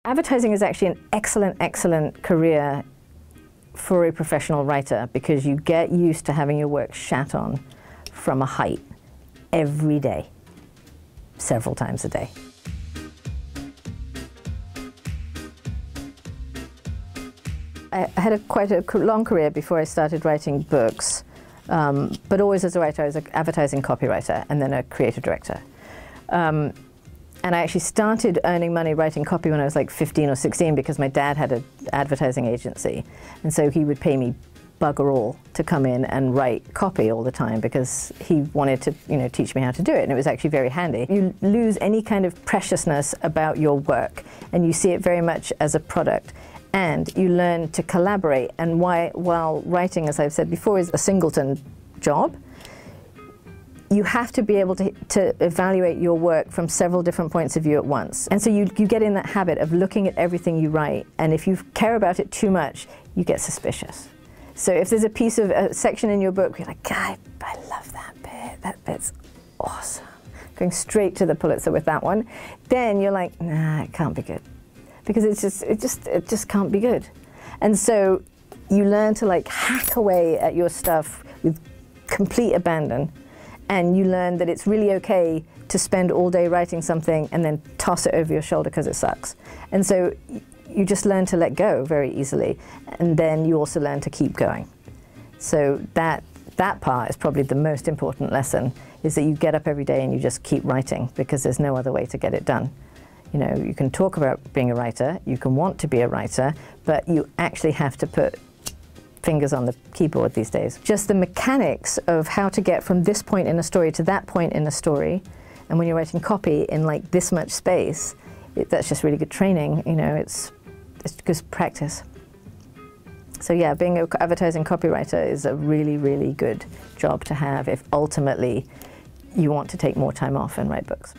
Advertising is actually an excellent, excellent career for a professional writer because you get used to having your work shat on from a height every day, several times a day. I had quite a long career before I started writing books, but always as a writer. I was an advertising copywriter and then a creative director. And I actually started earning money writing copy when I was like 15 or 16 because my dad had an advertising agency. And so he would pay me bugger all to come in and write copy all the time because he wanted to, teach me how to do it. And it was actually very handy. You lose any kind of preciousness about your work and you see it very much as a product. And you learn to collaborate. And while writing, as I've said before, is a singleton job, you have to be able to evaluate your work from several different points of view at once. And so you get in that habit of looking at everything you write, and if you care about it too much, you get suspicious. So if there's a section in your book, you're like, God, I love that bit's awesome. Going straight to the Pulitzer with that one, then you're like, nah, it can't be good. Because it just can't be good. And so you learn to like hack away at your stuff with complete abandon. And you learn that it's really okay to spend all day writing something and then toss it over your shoulder because it sucks. And so you just learn to let go very easily. And then you also learn to keep going. So that part is probably the most important lesson, is that you get up every day and you just keep writing because there's no other way to get it done. You can talk about being a writer, you can want to be a writer, but you actually have to put fingers on the keyboard these days. Just the mechanics of how to get from this point in a story to that point in a story, and when you're writing copy in like this much space, that's just really good training. It's good practice. So yeah, being an advertising copywriter is a really, really good job to have if ultimately you want to take more time off and write books.